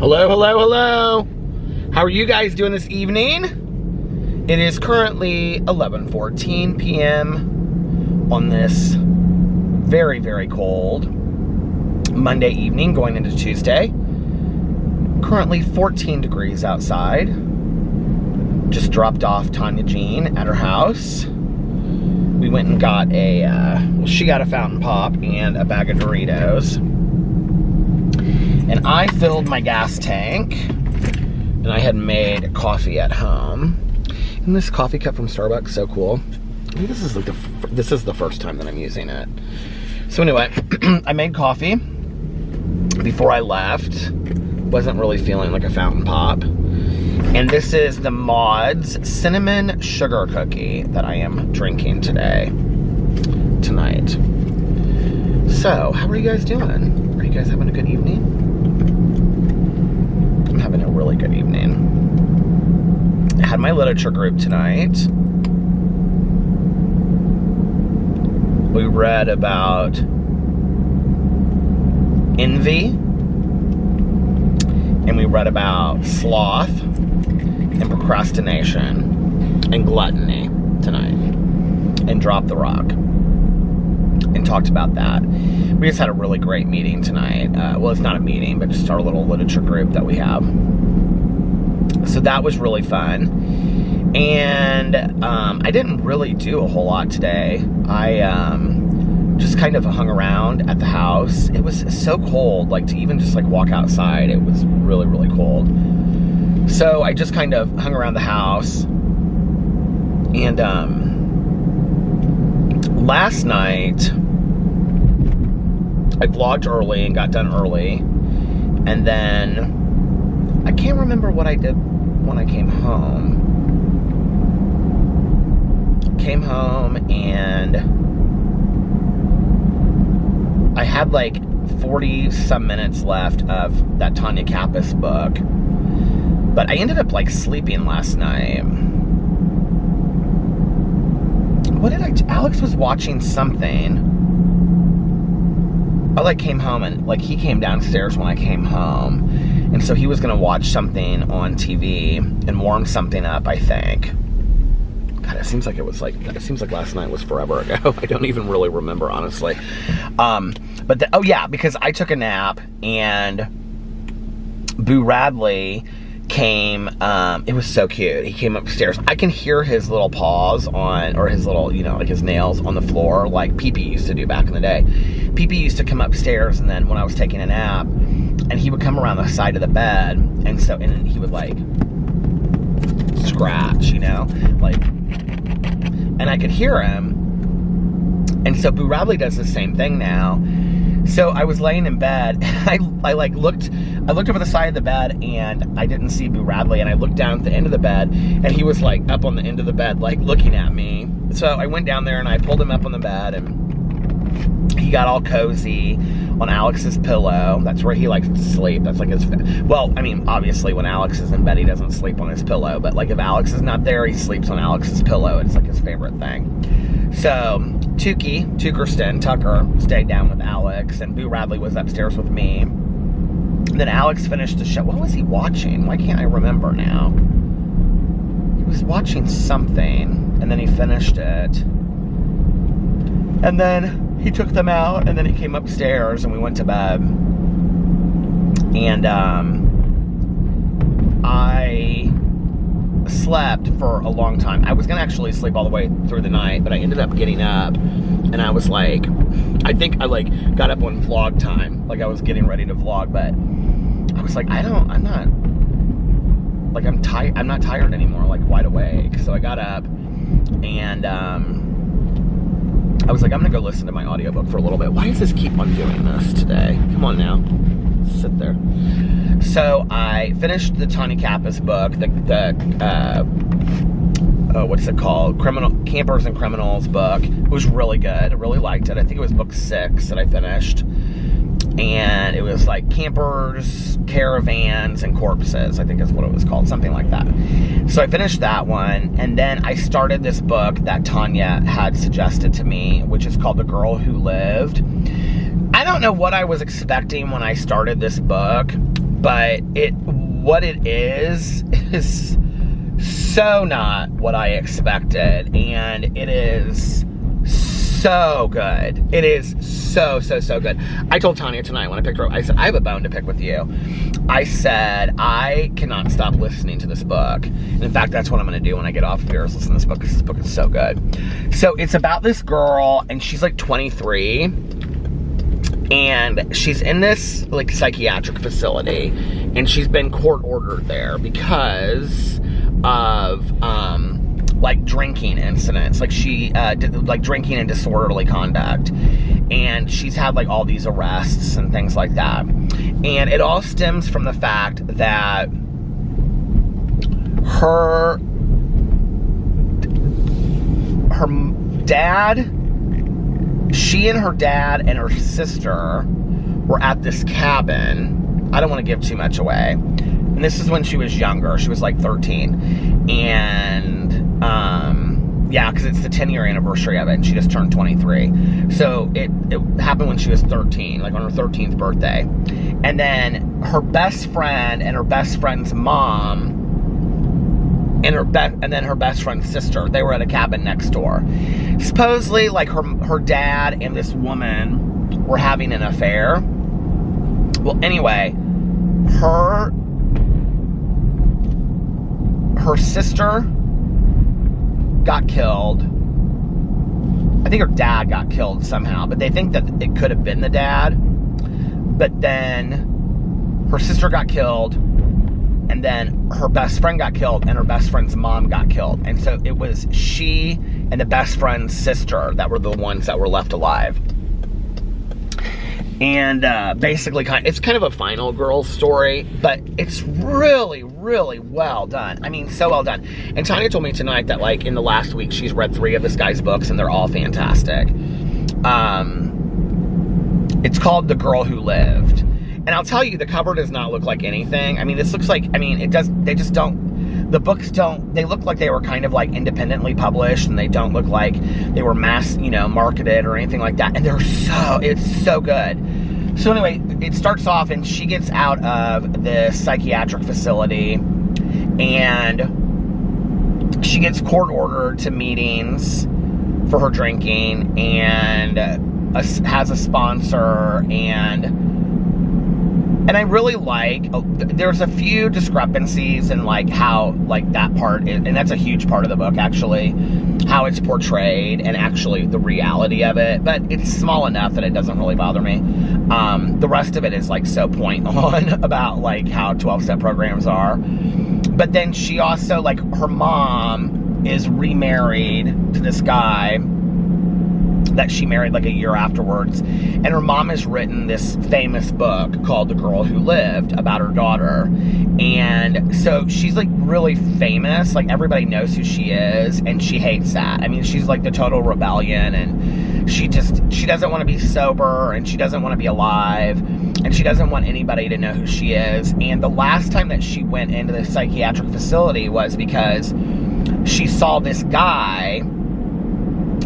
Hello, hello, hello. How are you guys doing this evening? It is currently 11:14 p.m. on this very, very cold Monday evening going into Tuesday. Currently 14 degrees outside. Just dropped off Tanya Jean at her house. We went and got she got a fountain pop and a bag of Doritos. And I filled my gas tank, and I had made coffee at home. And this coffee cup from Starbucks, so cool. I think this is the first time that I'm using it. So anyway, I made coffee before I left. Wasn't really feeling like a fountain pop. And this is the Modd's cinnamon sugar cookie that I am drinking tonight. So, how are you guys doing? Are you guys having a good evening? I'm having a really good evening. I had my literature group tonight. We read about envy, and we read about sloth and procrastination and gluttony tonight, and dropped the rock and talked about that. We just had a really great meeting tonight. Well, it's not a meeting, but just our little literature group that we have. So that was really fun. And I didn't really do a whole lot today. I just kind of hung around at the house. It was so cold, like to even just like walk outside, it was really, really cold. So I just kind of hung around the house. And last night I vlogged early and got done early, and then I can't remember what I did when I came home. Came home and I had like 40 some minutes left of that Tanya Kappas book, but I ended up like sleeping last night. What did I do? Alex was watching something. I like came home and like he came downstairs when I came home, and so he was gonna watch something on TV and warm something up, I think. God, it seems like last night was forever ago. I don't even really remember, honestly. Oh yeah, because I took a nap and Boo Radley came, it was so cute. He came upstairs. I can hear his little paws or his little, like his nails on the floor, like Pee-Pee used to do back in the day. Pee-Pee used to come upstairs, and then when I was taking a nap, and he would come around the side of the bed, and he would like scratch, and I could hear him. And so Boo Radley does the same thing now. So I was laying in bed, I looked over the side of the bed, and I didn't see Boo Radley, and I looked down at the end of the bed, and he was like up on the end of the bed, like looking at me. So I went down there and I pulled him up on the bed, and he got all cozy on Alex's pillow. That's where he likes to sleep. That's like obviously when Alex is in bed, he doesn't sleep on his pillow, but like if Alex is not there, he sleeps on Alex's pillow. It's like his favorite thing. So Tucker stayed down with Alex, and Boo Radley was upstairs with me. And then Alex finished the show. What was he watching? Why can't I remember now? He was watching something, and then he finished it. And then he took them out, and then he came upstairs, and we went to bed. And I slept for a long time. I was gonna actually sleep all the way through the night, but I ended up getting up, and I was like, I think I like got up on vlog time, like I was getting ready to vlog, but I was like, I'm not tired anymore, like wide awake. So I got up, and I was like, I'm gonna go listen to my audiobook for a little bit. Why does this keep on doing this today? Come on now, sit there. So I finished the Tanya Kappas book, what's it called? Campers and Criminals book. It was really good. I really liked it. I think it was book 6 that I finished. And it was like campers, caravans, and corpses, I think is what it was called, something like that. So I finished that one, and then I started this book that Tanya had suggested to me, which is called The Girl Who Lived. I don't know what I was expecting when I started this book, But what it is so not what I expected, and it is so good. It is so good. I told Tanya tonight when I picked her up, I said, I have a bone to pick with you. I said, I cannot stop listening to this book. And in fact, that's what I'm going to do when I get off of here, is listen to this book, because this book is so good. So it's about this girl, and she's like 23, and she's in this like psychiatric facility, and she's been court ordered there because of like drinking incidents. Like she did like drinking and disorderly conduct, and she's had like all these arrests and things like that. And it all stems from the fact that her dad, she and her dad and her sister were at this cabin. I don't want to give too much away. And this is when she was younger. She was like 13. And, yeah, because it's the 10-year anniversary of it, and she just turned 23. So it happened when she was 13, like on her 13th birthday. And then her best friend and her best friend's mom and then her best friend's sister, they were at a cabin next door. Supposedly, like, her dad and this woman were having an affair. Well, anyway, her sister got killed. I think her dad got killed somehow, but they think that it could have been the dad. But then her sister got killed, and then her best friend got killed, and her best friend's mom got killed. And so it was she and the best friend's sister that were the ones that were left alive. And basically, it's kind of a final girl story, but it's really, really well done. I mean, so well done. And Tanya told me tonight that, like, in the last week, she's read 3 of this guy's books, and they're all fantastic. It's called The Girl Who Lived. And I'll tell you, the cover does not look like anything. I mean, this looks like, I mean, it does, they just don't, the books don't, they look like they were kind of like independently published, and they don't look like they were mass, marketed or anything like that. And it's so good. So anyway, it starts off, and she gets out of the psychiatric facility, and she gets court ordered to meetings for her drinking, and has a sponsor, and I really like, there's a few discrepancies in like how, like that part, and that's a huge part of the book actually, how it's portrayed and actually the reality of it, but it's small enough that it doesn't really bother me. The rest of it is like so point on about like how 12-step programs are. But then she also, like, her mom is remarried to this guy that she married like a year afterwards, and her mom has written this famous book called The Girl Who Lived about her daughter. And so she's like really famous, like everybody knows who she is, and she hates that. I mean, she's like the total rebellion, and she doesn't want to be sober, and she doesn't want to be alive, and she doesn't want anybody to know who she is. And the last time that she went into the psychiatric facility was because she saw this guy.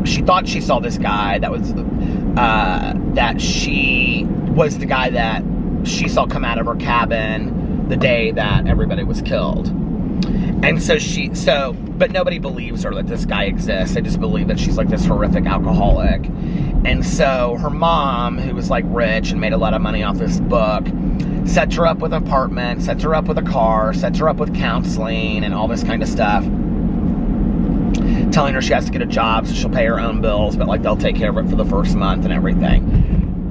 She thought she saw this guy that was, that she was the guy that she saw come out of her cabin the day that everybody was killed. And so but nobody believes her that this guy exists. They just believe that she's like this horrific alcoholic. And so her mom, who was like rich and made a lot of money off this book, sets her up with an apartment, sets her up with a car, sets her up with counseling and all this kind of stuff, telling her she has to get a job so she'll pay her own bills, but like they'll take care of it for the first month and everything.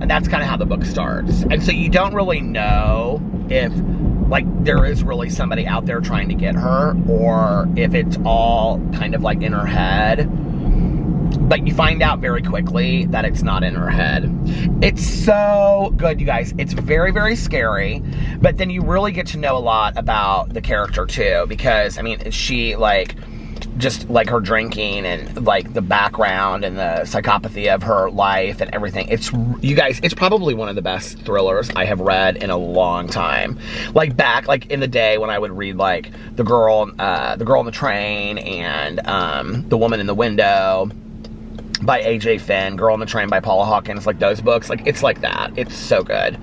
And that's kind of how the book starts. And so you don't really know if like there is really somebody out there trying to get her, or if it's all kind of like in her head. But you find out very quickly that it's not in her head. It's so good, you guys. It's very, very scary. But then you really get to know a lot about the character too, because I mean, she like, just like her drinking and like the background and the psychopathy of her life and everything. You guys, it's probably one of the best thrillers I have read in a long time. Like back, like in the day when I would read like The Girl on the Train and The Woman in the Window by A.J. Finn, Girl on the Train by Paula Hawkins, like those books. Like it's like that. It's so good.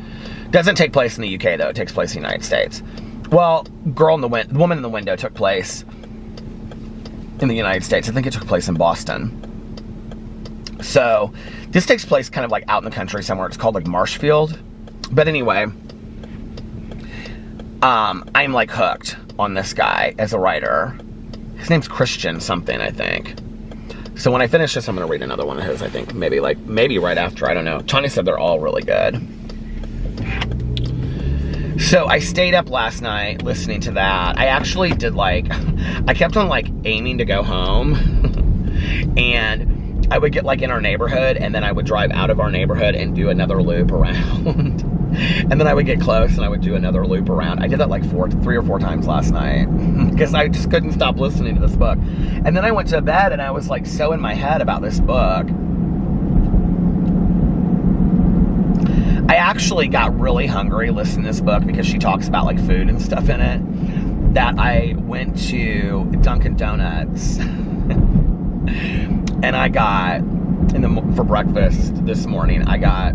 Doesn't take place in the UK, though. It takes place in the United States. Well, the Woman in the Window took place in the United States. I think it took place in Boston. So, this takes place kind of like out in the country somewhere. It's called like Marshfield. But anyway, I'm like hooked on this guy as a writer. His name's Christian something, I think. So when I finish this, I'm going to read another one of his, I think. Maybe right after. I don't know. Tanya said they're all really good. So I stayed up last night listening to that. I actually did I kept on aiming to go home. And I would get in our neighborhood, and then I would drive out of our neighborhood and do another loop around. And then I would get close and I would do another loop around. I did that 3 or 4 times last night because I just couldn't stop listening to this book. And then I went to bed and I was so in my head about this book. I actually got really hungry listening to this book because she talks about food and stuff in it, that I went to Dunkin' Donuts and I got, for breakfast this morning, I got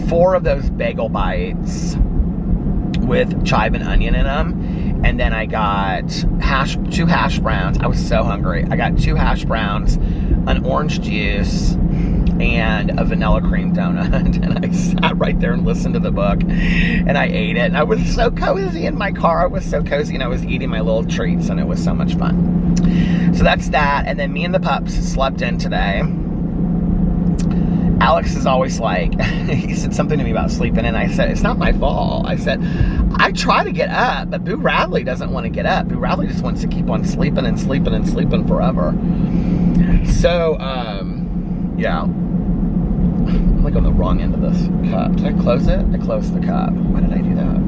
4 of those bagel bites with chive and onion in them. And then I got 2 hash browns. I was so hungry. I got 2 hash browns, an orange juice, and a vanilla cream donut. And I sat right there and listened to the book. And I ate it. And I was so cozy in my car. I was so cozy. And I was eating my little treats. And it was so much fun. So that's that. And then me and the pups slept in today. Alex is always he said something to me about sleeping, and I said, it's not my fault. I said, I try to get up, but Boo Radley doesn't want to get up. Boo Radley just wants to keep on sleeping and sleeping and sleeping forever. So, yeah. I'm on the wrong end of this cup. Did I close it? I closed the cup. Why did I do that?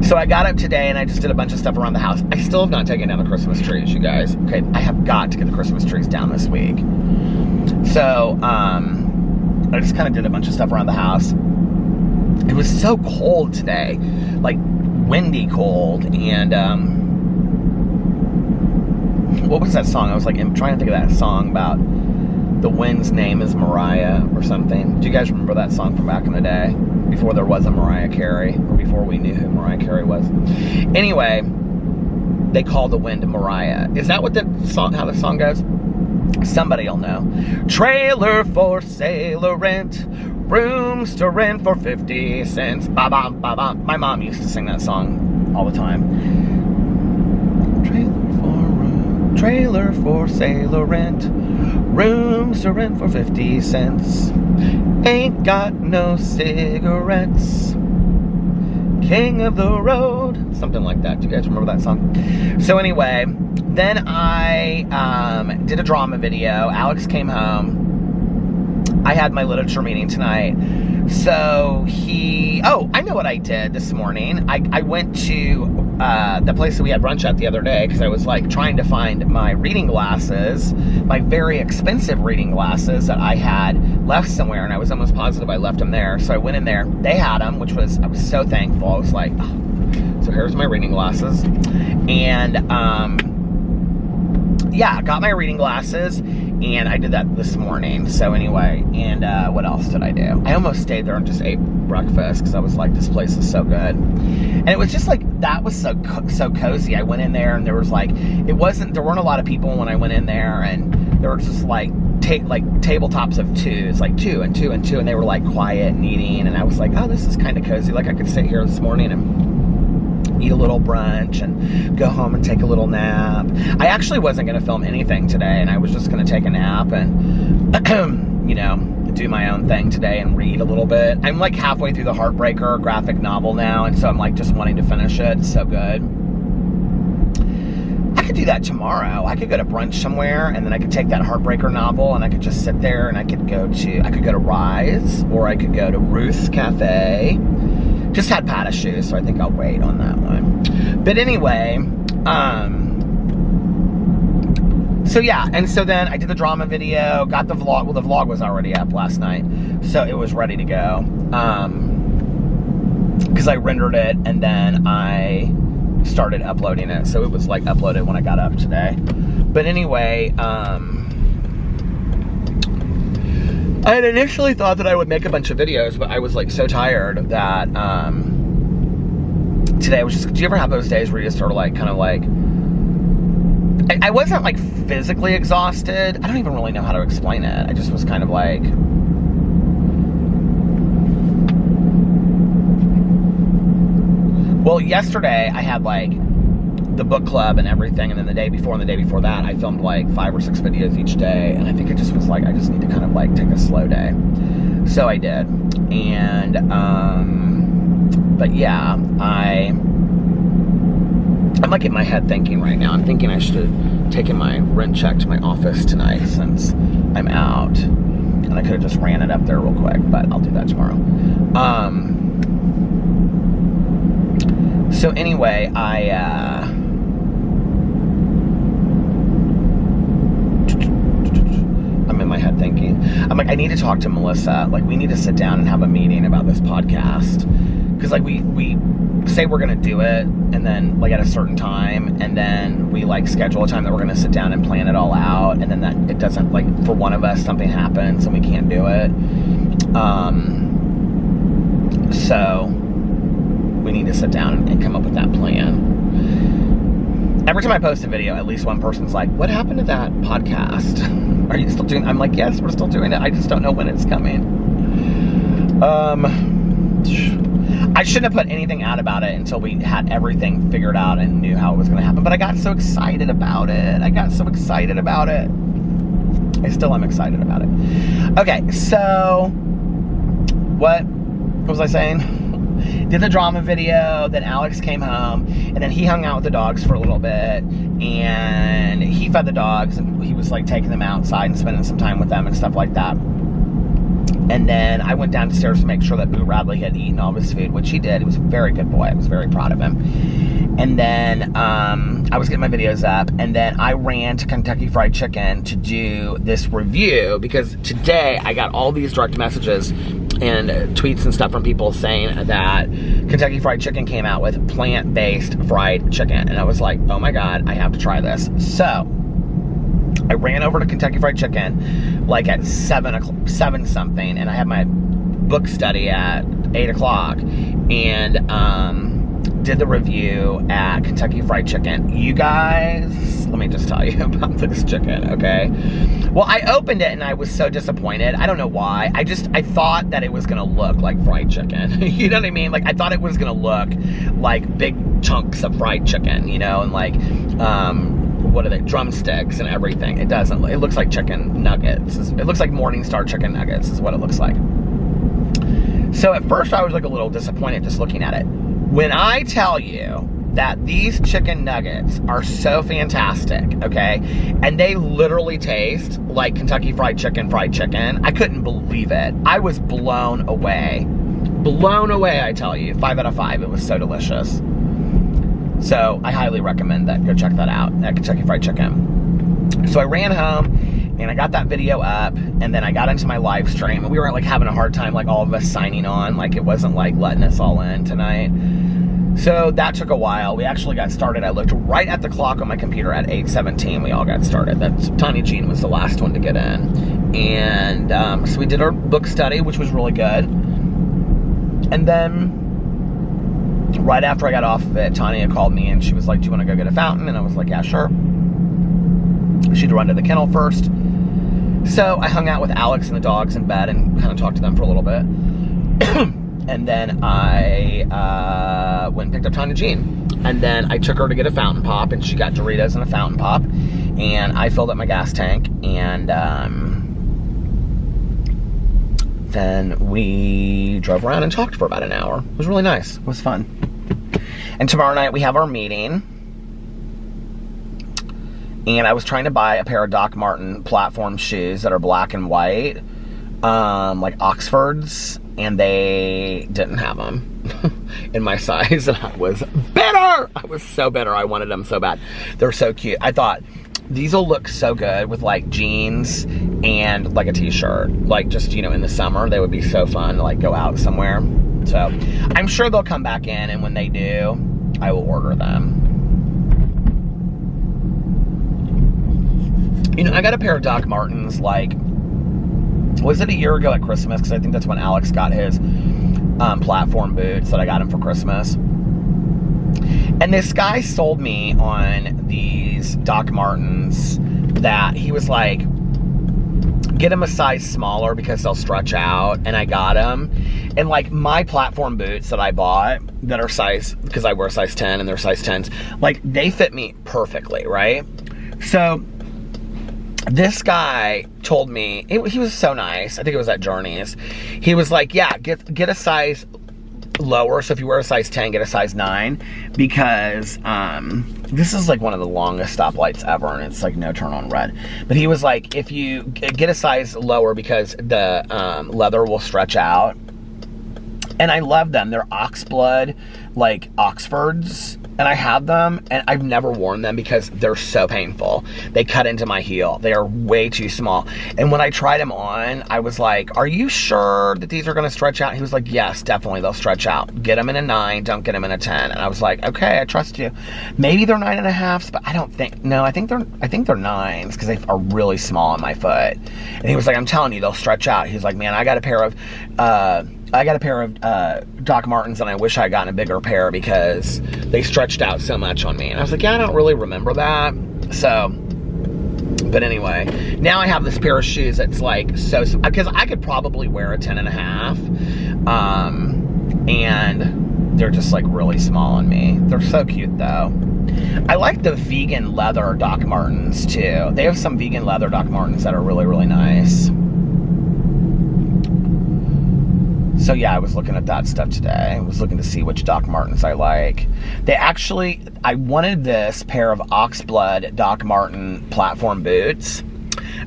So I got up today, and I just did a bunch of stuff around the house. I still have not taken down the Christmas trees, you guys. Okay, I have got to get the Christmas trees down this week. So, I just kind of did a bunch of stuff around the house. It was so cold today, windy cold, and, what was that song? I was I'm trying to think of that song about the wind's name is Mariah or something. Do you guys remember that song from back in the day? Before there was a Mariah Carey, or before we knew who Mariah Carey was. Anyway, they call the wind Mariah. Is that what how the song goes? Somebody'll know. Trailer for sale or rent, rooms to rent for 50 cents. Ba-ba, ba-ba. My mom used to sing that song all the time. Trailer for sale or rent, rooms to rent for 50 cents. Ain't got no cigarettes. King of the road. Something like that. Do you guys remember that song? So anyway, then I did a drama video. Alex came home. I had my literature meeting tonight. So I know what I did this morning. I went to the place that we had brunch at the other day because I was trying to find my reading glasses, my very expensive reading glasses that I had left somewhere, and I was almost positive I left them there. So I went in there. They had them, I was so thankful. I was like, oh. So here's my reading glasses. And yeah, got my reading glasses, and I did that this morning. So anyway, and what else did I do? I almost stayed there and just ate breakfast because I was like, this place is so good. And it was just that was so cozy. I went in there, and there was there weren't a lot of people when I went in there, and there were just tabletops of 2s, 2 and 2 and 2, and they were quiet and eating, and I was like, oh, this is kind of cozy. I could sit here this morning and eat a little brunch and go home and take a little nap. I actually wasn't going to film anything today, and I was just going to take a nap and, do my own thing today and read a little bit. I'm halfway through the Heartbreaker graphic novel now, and so I'm just wanting to finish it. It's so good. I could do that tomorrow. I could go to brunch somewhere, and then I could take that Heartbreaker novel, and I could just sit there, and I could go to Rise, or I could go to Ruth's Cafe. Just had patta shoes, so I think I'll wait on that one. But anyway, so yeah, and so then I did the drama video, got the vlog. Well, the vlog was already up last night, so it was ready to go. Because I rendered it, and then I started uploading it, so it was uploaded when I got up today. But anyway, I had initially thought that I would make a bunch of videos, but I was like so tired that today I was just, do you ever have those days where you just are like, kind of like, I wasn't like physically exhausted. I don't even really know how to explain it. I just was kind of like, well, yesterday I had like the book club and everything, and then the day before and the day before that I filmed like 5 or 6 videos each day, and I think it just was like, I just need to kind of like take a slow day. So I did. And but yeah, I'm like in my head thinking right now, I'm thinking I should have taken my rent check to my office tonight since I'm out, and I could have just ran it up there real quick, but I'll do that tomorrow. So anyway, I'm in my head thinking, I'm like, I need to talk to Melissa. Like, we need to sit down and have a meeting about this podcast. Because like we say we're gonna do it, and then like at a certain time, and then we like schedule a time that we're gonna sit down and plan it all out, and then that it doesn't, like, for one of us something happens and we can't do it. So we need to sit down and come up with that plan. Every time I post a video, at least one person's like, what happened to that podcast? Are you still doing it? I'm like, yes, we're still doing it. I just don't know when it's coming. I shouldn't have put anything out about it until we had everything figured out and knew how it was going to happen. But I got so excited about it. I still am excited about it. Okay, so what was I saying? Did the drama video, then Alex came home, and then he hung out with the dogs for a little bit, and he fed the dogs, and he was like taking them outside and spending some time with them and stuff like that. And then I went downstairs to make sure that Boo Radley had eaten all of his food, which he did. He was a very good boy. I was very proud of him. And then I was getting my videos up, and then I ran to Kentucky Fried Chicken to do this review, because today I got all these direct messages and tweets and stuff from people saying that Kentucky Fried Chicken came out with plant-based fried chicken. And I was like, oh my God, I have to try this. So I ran over to Kentucky Fried Chicken like at 7 something, and I had my book study at 8 o'clock, and did the review at Kentucky Fried Chicken. You guys, let me just tell you about this chicken, okay? Well, I opened it and I was so disappointed. I don't know why. I thought that it was gonna look like fried chicken. You know what I mean? Like, I thought it was gonna look like big chunks of fried chicken, you know, and like, what are they, drumsticks and everything. It doesn't. It looks like chicken nuggets. It looks like Morningstar chicken nuggets is what it looks like. So at first I was like a little disappointed just looking at it. When I tell you that these chicken nuggets are so fantastic, okay, and they literally taste like Kentucky Fried Chicken, I couldn't believe it. I was blown away. Blown away, I tell you. 5 out of 5. It was so delicious. So I highly recommend that. Go check that out at Kentucky Fried Chicken. So I ran home and I got that video up, and then I got into my live stream, and we were like having a hard time, like all of us signing on. Like, it wasn't like letting us all in tonight. So that took a while. We actually got started. I looked right at the clock on my computer at 8:17. We all got started. That's Tanya Jean was the last one to get in. And so we did our book study, which was really good. And then right after I got off of it, Tanya called me and she was like, do you want to go get a fountain? And I was like, yeah, sure. She'd run to the kennel first. So I hung out with Alex and the dogs in bed and kind of talked to them for a little bit. And then I went and picked up Tanya Jean. And then I took her to get a fountain pop, and she got Doritos and a fountain pop. And I filled up my gas tank, and then we drove around and talked for about an hour. It was really nice. It was fun. And tomorrow night we have our meeting. And I was trying to buy a pair of Doc Marten platform shoes that are black and white, like Oxfords, and they didn't have them in my size, and I was bitter. I was so bitter. I wanted them so bad. They're so cute. I thought these will look so good with like jeans and like a t-shirt, like just, you know, in the summer. They would be so fun to like go out somewhere. So I'm sure they'll come back in, and when they do, I will order them. You know, I got a pair of Doc Martens like was it a year ago at Christmas? Because I think that's when Alex got his platform boots that I got him for Christmas. And this guy sold me on these Doc Martens that he was like, get them a size smaller because they'll stretch out. And I got them. And like my platform boots that I bought that are size, because I wear size 10 and they're size 10s, like they fit me perfectly, right? So this guy told me, he was so nice. I think it was at Journeys. He was like, yeah, get a size lower. So if you wear a size 10, get a size 9, because this is like one of the longest stoplights ever, and it's like no turn on red. But he was like, if you get a size lower, because the leather will stretch out. And I love them. They're oxblood, like Oxfords. And I have them, and I've never worn them because they're so painful. They cut into my heel. They are way too small. And when I tried them on, I was like, are you sure that these are going to stretch out? He was like, yes, definitely they'll stretch out. Get them in a 9, don't get them in a 10. And I was like, okay, I trust you. Maybe they're 9.5s, but I don't think, no, I think they're 9s because they are really small on my foot. And he was like, I'm telling you, they'll stretch out. He's like, man, I got a pair of Doc Martens, and I wish I had gotten a bigger pair because they stretched out so much on me. And I was like, yeah, I don't really remember that. So, but anyway, now I have this pair of shoes that's like so, because I could probably wear a 10.5, and they're just like really small on me. They're so cute though. I like the vegan leather Doc Martens too. They have some vegan leather Doc Martens that are really, really nice. So yeah, I was looking at that stuff today. I was looking to see which Doc Martens I like. I wanted this pair of Oxblood Doc Marten platform boots,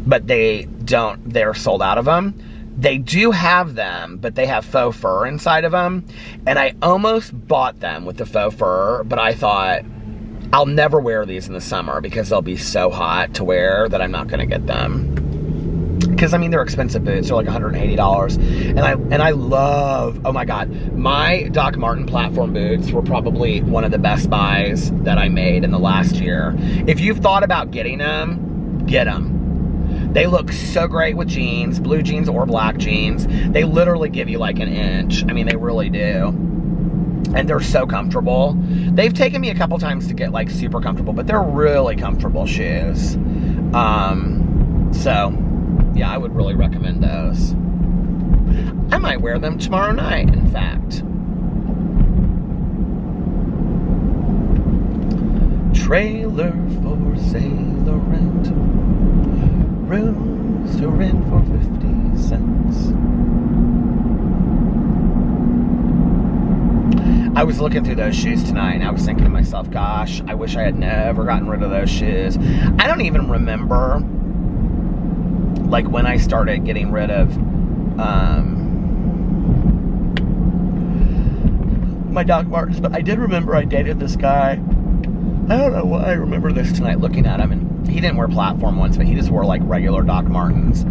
but they're sold out of them. They do have them, but they have faux fur inside of them. And I almost bought them with the faux fur, but I thought, I'll never wear these in the summer because they'll be so hot to wear that I'm not gonna get them. Because I mean, they're expensive boots. They're like $180, and I love, oh my god, my Doc Marten platform boots were probably one of the best buys that I made in the last year. If you've thought about getting them, get them. They look so great with jeans, blue jeans or black jeans. They literally give you like an inch. I mean, they really do. And they're so comfortable. They've taken me a couple times to get like super comfortable, but they're really comfortable shoes. So yeah, I would really recommend those. I might wear them tomorrow night, in fact. Trailer for sale or rent. Rooms to rent for 50 cents. I was looking through those shoes tonight, and I was thinking to myself, gosh, I wish I had never gotten rid of those shoes. I don't even remember like when I started getting rid of my Doc Martens, but I did remember I dated this guy. I don't know why I remember this tonight looking at him, and he didn't wear platform ones, but he just wore like regular Doc Martens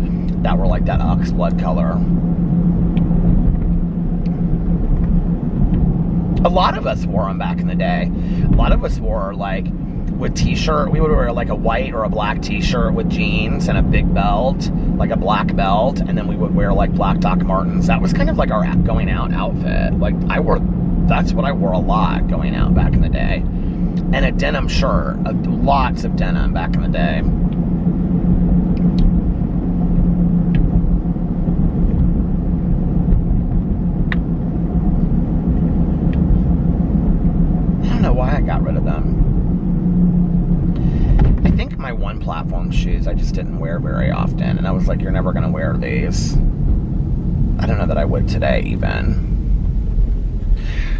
that were like that oxblood color. A lot of us wore them back in the day. A lot of us wore like with t-shirt, we would wear like a white or a black t-shirt with jeans and a big belt, like a black belt, and then we would wear like black Doc Martens. That was kind of like our going out outfit. Like that's what I wore a lot going out back in the day. And a denim shirt, lots of denim back in the day. I don't know why I got rid of them. I think my one platform shoes I just didn't wear very often, and I was like, you're never gonna wear these. I don't know that I would today even.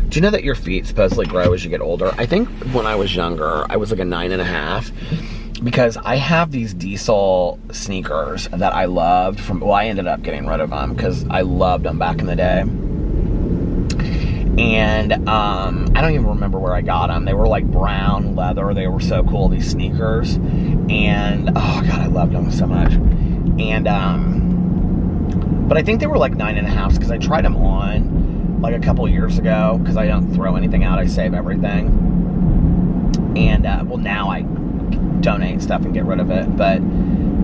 Do you know that your feet supposedly grow as you get older? I think when I was younger, I was like a 9.5, because I have these Diesel sneakers that I loved well, I ended up getting rid of them because I loved them back in the day. And I don't even remember where I got them. They were like brown leather. They were so cool, these sneakers. And oh god, I loved them so much. And but I think they were like 9.5s because I tried them on like a couple years ago, because I don't throw anything out, I save everything. And well, now I donate stuff and get rid of it, but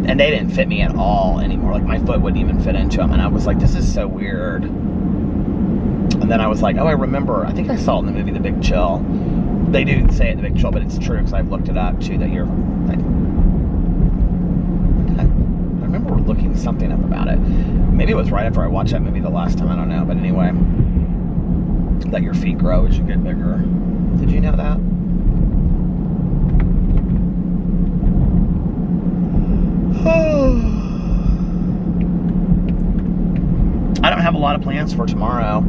And they didn't fit me at all anymore. Like, my foot wouldn't even fit into them. And I was like, this is so weird. And then I was like, oh, I remember. I think I saw it in the movie The Big Chill. They do say it, The Big Chill, but it's true because I've looked it up, too, that you're... I remember looking something up about it. Maybe it was right after I watched that movie the last time. I don't know. But anyway, that your feet grow as you get bigger. Did you know that? I don't have a lot of plans for tomorrow.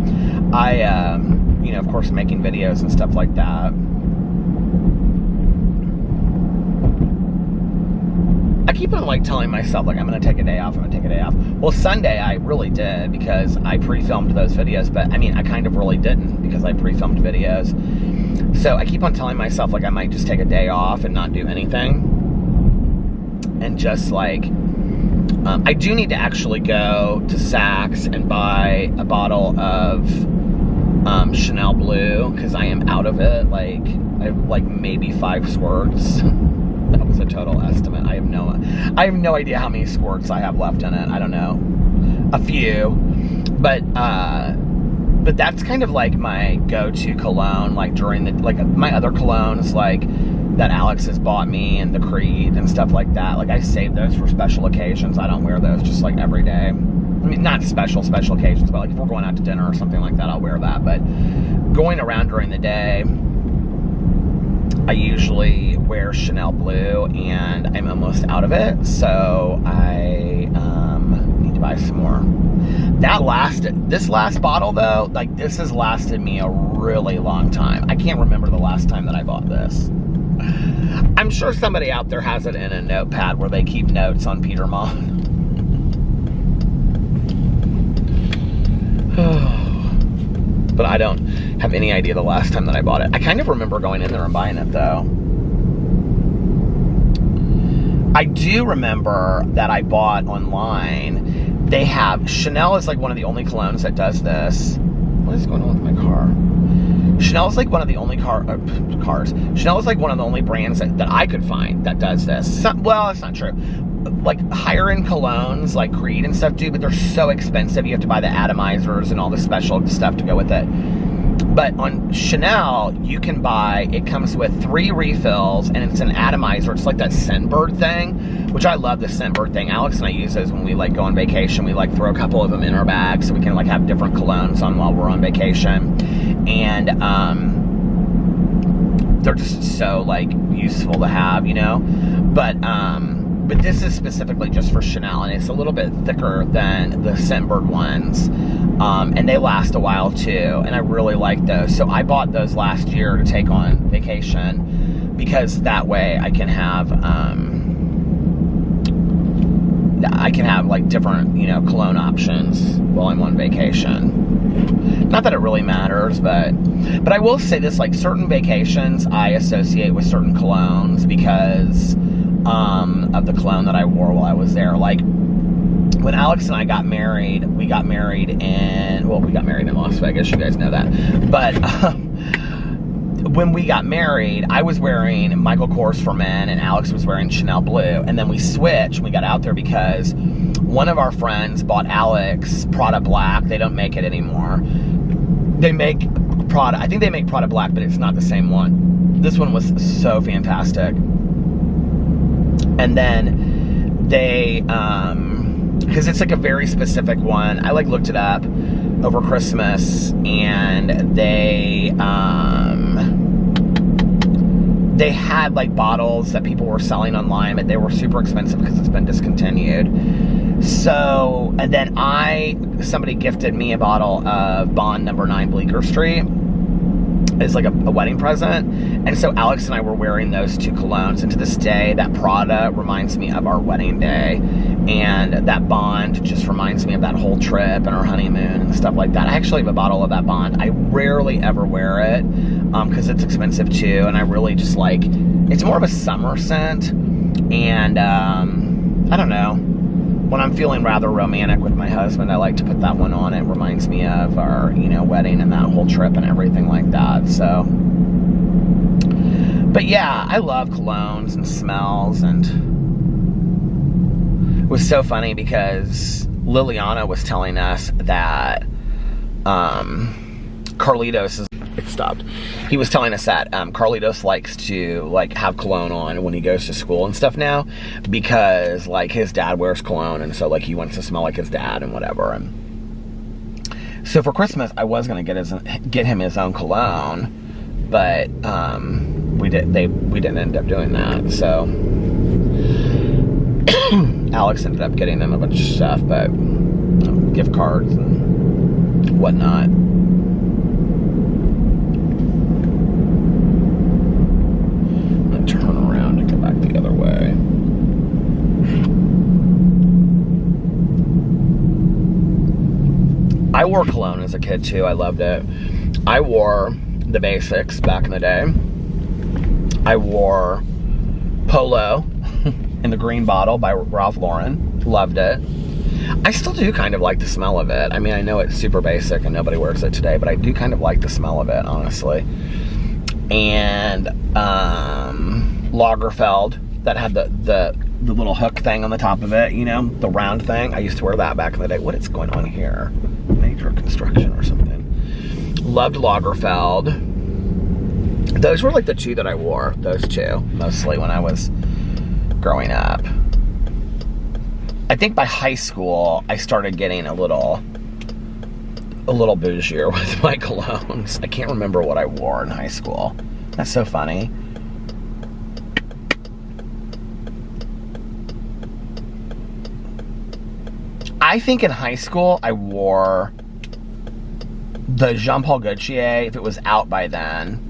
I, you know, of course, making videos and stuff like that. I keep on, like, telling myself, like, I'm going to take a day off, I'm going to take a day off. Well, Sunday I really did because I pre-filmed those videos, but, I mean, I kind of really didn't because I pre-filmed videos. So I keep on telling myself, like, I might just take a day off and not do anything. And just, like, I do need to actually go to Saks and buy a bottle of Chanel Blue because I am out of it. Like, I have, like, maybe 5 squirts. That was a total estimate. I have no idea how many squirts I have left in it. I don't know. A few. But that's kind of like my go-to cologne, like during the, like, my other colognes, like, that Alex has bought me and the Creed and stuff like that. Like, I save those for special occasions. I don't wear those just, like, every day. I mean, not special occasions, but, like, if we're going out to dinner or something like that, I'll wear that. But going around during the day, I usually wear Chanel Blue, and I'm almost out of it, so I need to buy some more. This last bottle, though, like, this has lasted me a really long time. I can't remember the last time that I bought this. I'm sure somebody out there has it in a notepad where they keep notes on Peter Monn. But I don't have any idea the last time that I bought it. I kind of remember going in there and buying it, though. I do remember that I bought online. They have, Chanel is like one of the only colognes that does this. What is going on with my car? Chanel is like one of the only cars. Chanel is like one of the only brands that I could find that does this. Well, that's not true. Like, higher end colognes like Creed and stuff do, but they're so expensive. You have to buy the atomizers and all the special stuff to go with it. But on Chanel, you can buy, it comes with 3 refills, and it's an atomizer. It's like that Scentbird thing, which I love the Scentbird thing. Alex and I use those when we, like, go on vacation. We, like, throw a couple of them in our bag so we can, like, have different colognes on while we're on vacation. And they're just so, like, useful to have, you know? But this is specifically just for Chanel, and it's a little bit thicker than the Scentbird ones. And they last a while too, and I really like those. So I bought those last year to take on vacation because that way I can have like different, you know, cologne options while I'm on vacation. Not that it really matters, but I will say this, like, certain vacations I associate with certain colognes because of the cologne that I wore while I was there. Like, when Alex and I got married, we got married in Las Vegas, you guys know that. But when we got married, I was wearing Michael Kors for men and Alex was wearing Chanel Blue. And then we switched when we got out there because one of our friends bought Alex Prada Black. They don't make it anymore. They make Prada, I think they make Prada Black, but it's not the same one. This one was so fantastic. And then they, because it's like a very specific one. I, like, looked it up over Christmas, and they had, like, bottles that people were selling online, but they were super expensive because it's been discontinued. So, and then somebody gifted me a bottle of Bond No. 9 Bleecker Street as, like, a wedding present. And so Alex and I were wearing those 2 colognes, and to this day, that Prada reminds me of our wedding day. And that Bond just reminds me of that whole trip and our honeymoon and stuff like that. I actually have a bottle of that Bond. I rarely ever wear it because it's expensive too, and I really just like, it's more of a summer scent. And I don't know, when I'm feeling rather romantic with my husband, I like to put that one on. It reminds me of our, you know, wedding and that whole trip and everything like that. So, but yeah, I love colognes and smells, and It was so funny because Liliana was telling us that Carlitos is... It stopped. He was telling us that Carlitos likes to like have cologne on when he goes to school and stuff now because like his dad wears cologne, and so like he wants to smell like his dad and whatever. And so for Christmas, I was gonna get him his own cologne, but we didn't end up doing that. So Alex ended up getting them a bunch of stuff, but gift cards and whatnot. I'm gonna turn around and go back the other way. I wore cologne as a kid too. I loved it. I wore the Basics back in the day. I wore Polo in the green bottle by Ralph Lauren. Loved it. I still do kind of like the smell of it. I mean, I know it's super basic and nobody wears it today, but I do kind of like the smell of it, honestly. And Lagerfeld, that had the little hook thing on the top of it, you know, the round thing. I used to wear that back in the day. What is going on here? Major construction or something. Loved Lagerfeld. Those were like the two that I wore, those two, mostly when I was growing up. I think by high school, I started getting a little bougier with my colognes. I can't remember what I wore in high school. That's so funny. I think in high school, I wore the Jean Paul Gaultier, if it was out by then,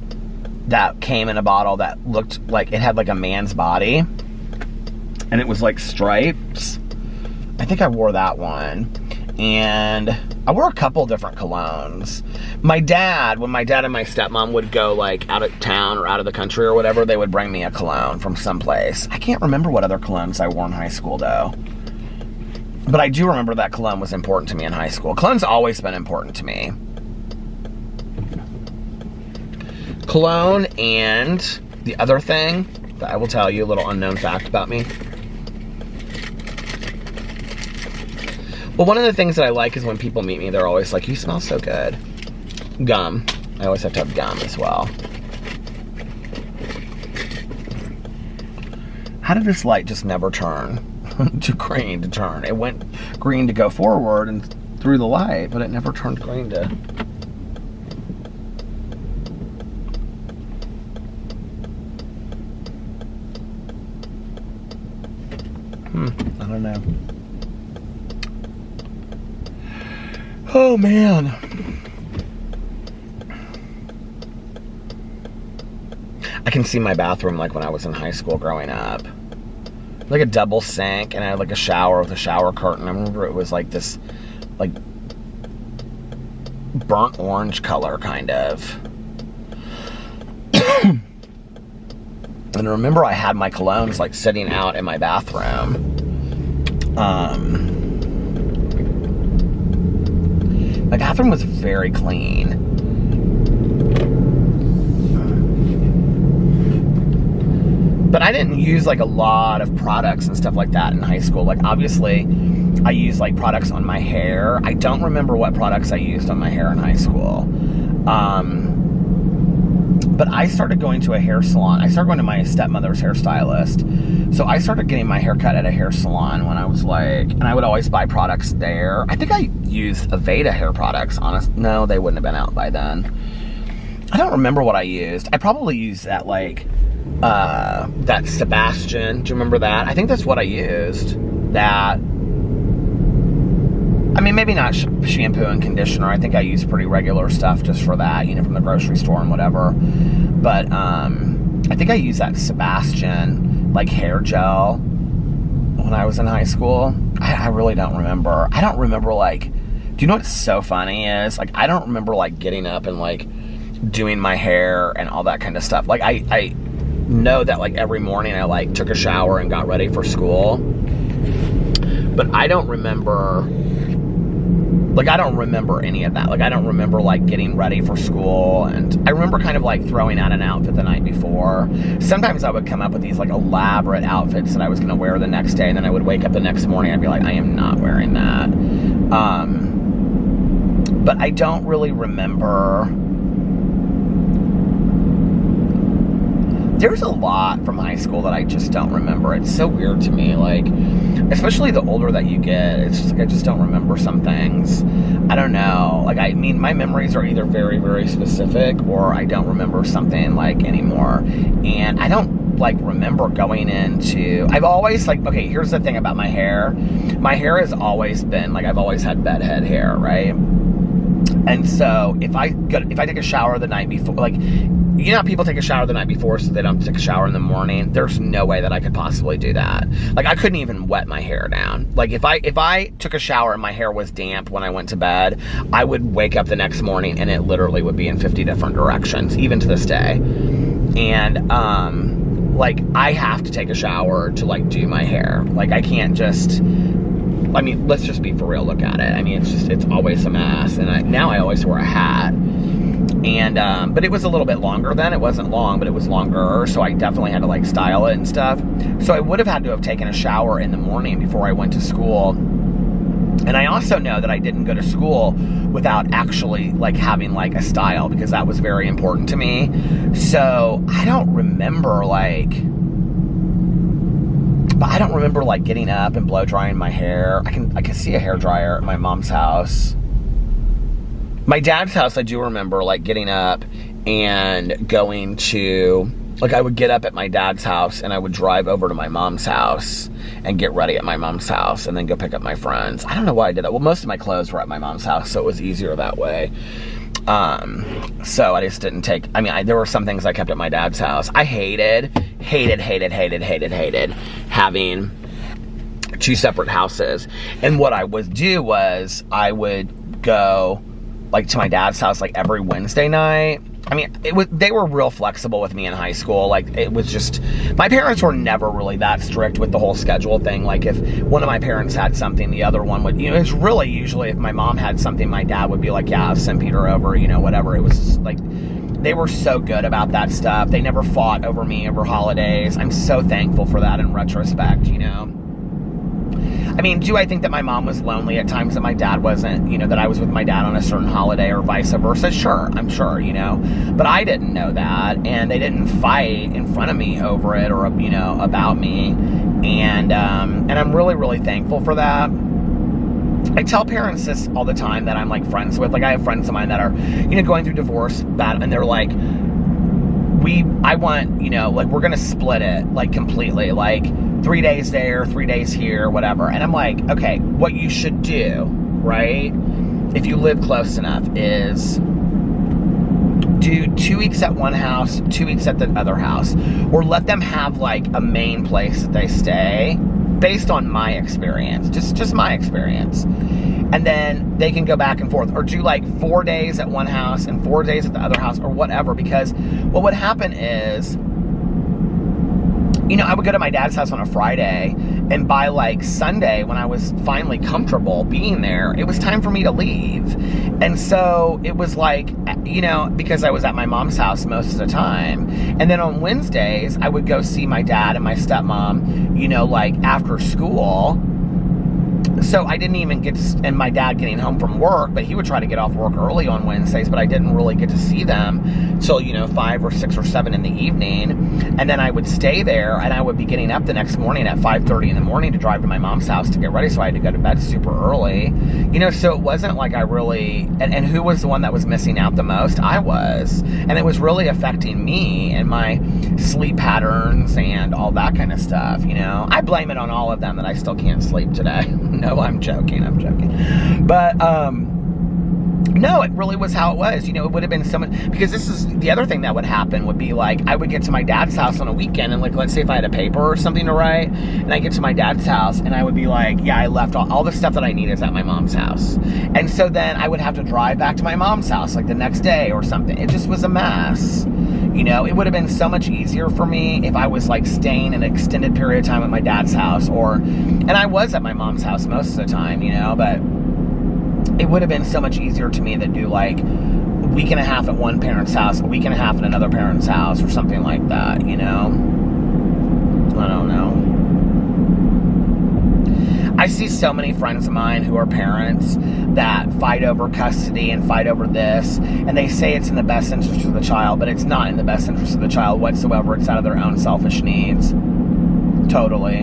that came in a bottle that looked like it had like a man's body. And it was like stripes. I think I wore that one. And I wore a couple different colognes. My dad, when my dad and my stepmom would go like out of town or out of the country or whatever, they would bring me a cologne from someplace. I can't remember what other colognes I wore in high school though. But I do remember that cologne was important to me in high school. Cologne's always been important to me. Cologne, and the other thing that I will tell you, a little unknown fact about me. Well, one of the things that I like is when people meet me, they're always like, you smell so good. Gum. I always have to have gum as well. How did this light just never turn to green to turn? It went green to go forward and through the light, but it never turned green to... I don't know. Oh man. I can see my bathroom like when I was in high school growing up. Like a double sink, and I had like a shower with a shower curtain. I remember it was like this like burnt orange color kind of. And I remember I had my colognes like sitting out in my bathroom. My bathroom was very clean. But I didn't use like a lot of products and stuff like that in high school. Like obviously I used like products on my hair. I don't remember what products I used on my hair in high school. But I started going to a hair salon. I started going to my stepmother's hairstylist. So I started getting my hair cut at a hair salon when I was like, and I would always buy products there. I think I used Aveda hair products, no, they wouldn't have been out by then. I don't remember what I used. I probably used that like, that Sebastian. Do you remember that? I think that's what I used. That, I mean, maybe not shampoo and conditioner. I think I use pretty regular stuff just for that, you know, from the grocery store and whatever. But I think I used that Sebastian, like, hair gel when I was in high school. I really don't remember. I don't remember, like, do you know what's so funny is? Like, I don't remember, like, getting up and, like, doing my hair and all that kind of stuff. Like, I know that, like, every morning I, like, took a shower and got ready for school. But I don't remember Like, I don't remember any of that. Like, I don't remember, like, getting ready for school. And I remember kind of, like, throwing out an outfit the night before. Sometimes I would come up with these, like, elaborate outfits that I was going to wear the next day. And then I would wake up the next morning and I'd be like, I am not wearing that. But I don't really remember. There's a lot from high school that I just don't remember. It's so weird to me. Like, especially the older that you get, it's just like I just don't remember some things. I don't know. Like, I mean, my memories are either very, very specific or I don't remember something, like, anymore. And I don't, like, remember going into... I've always, like... Okay, here's the thing about my hair. My hair has always been... Like, I've always had bedhead hair, right? And so, if I take a shower the night before... Like... You know how people take a shower the night before so they don't take a shower in the morning? There's no way that I could possibly do that. Like, I couldn't even wet my hair down. Like, if I took a shower and my hair was damp when I went to bed, I would wake up the next morning and it literally would be in 50 different directions, even to this day. And, like, I have to take a shower to, like, do my hair. Like, I can't just... I mean, let's just be for real, look at it. I mean, it's always a mess. And now I always wear a hat. And, but it was a little bit longer then. It wasn't long, but it was longer. So I definitely had to, like, style it and stuff. So I would have had to have taken a shower in the morning before I went to school. And I also know that I didn't go to school without actually, like, having, like, a style, because that was very important to me. So I don't remember, like... But I don't remember, like, getting up and blow drying my hair. I can see a hair dryer at my mom's house. My dad's house, I do remember, like, getting up and going to... Like, I would get up at my dad's house and I would drive over to my mom's house and get ready at my mom's house and then go pick up my friends. I don't know why I did that. Well, most of my clothes were at my mom's house, so it was easier that way. So I just didn't take... I mean, there were some things I kept at my dad's house. I hated having two separate houses. And what I would do was I would go, like, to my dad's house, like, every Wednesday night. I mean, they were real flexible with me in high school. Like, it was just... My parents were never really that strict with the whole schedule thing. Like, if one of my parents had something, the other one would... You know, it's really usually if my mom had something, my dad would be like, yeah, I'll send Peter over, you know, whatever. It was just, like... They were so good about that stuff. They never fought over me over holidays. I'm so thankful for that in retrospect, you know? I mean, do I think that my mom was lonely at times that my dad wasn't, you know, that I was with my dad on a certain holiday or vice versa? Sure, I'm sure, you know, but I didn't know that, and they didn't fight in front of me over it or, you know, about me, and I'm really, really thankful for that. I tell parents this all the time that I'm, like, friends with. Like, I have friends of mine that are, you know, going through divorce, and they're like, I want, you know, like, we're gonna split it, like, completely, like, 3 days there, 3 days here, whatever. And I'm like, okay, what you should do, right, if you live close enough, is do 2 weeks at one house, 2 weeks at the other house, or let them have, like, a main place that they stay, based on my experience, just my experience. And then they can go back and forth, or do, like, 4 days at one house and 4 days at the other house, or whatever. Because what would happen is, you know, I would go to my dad's house on a Friday, and by, like, Sunday, when I was finally comfortable being there, it was time for me to leave. And so it was like, you know, because I was at my mom's house most of the time. And then on Wednesdays, I would go see my dad and my stepmom, you know, like, after school. So I didn't even get to, and my dad getting home from work, but he would try to get off work early on Wednesdays, but I didn't really get to see them till, you know, 5 or 6 or 7 in the evening. And then I would stay there, and I would be getting up the next morning at 5:30 in the morning to drive to my mom's house to get ready, so I had to go to bed super early. You know, so it wasn't like I really, and who was the one that was missing out the most? I was. And it was really affecting me and my sleep patterns and all that kind of stuff, you know. I blame it on all of them that I still can't sleep today. No, I'm joking. But, no, it really was how it was. You know, it would have been so much, because this is the other thing that would happen would be, like, I would get to my dad's house on a weekend, and, like, let's say if I had a paper or something to write, and I get to my dad's house, and I would be like, yeah, I left all the stuff that I need is at my mom's house. And so then I would have to drive back to my mom's house, like, the next day or something. It just was a mess. You know, it would have been so much easier for me if I was, like, staying an extended period of time at my dad's house, and I was at my mom's house most of the time, you know, but it would have been so much easier to me to do like a week and a half at one parent's house, a week and a half at another parent's house, or something like that, you know? I don't know. I see so many friends of mine who are parents that fight over custody and fight over this, and they say it's in the best interest of the child, but it's not in the best interest of the child whatsoever. It's out of their own selfish needs. Totally.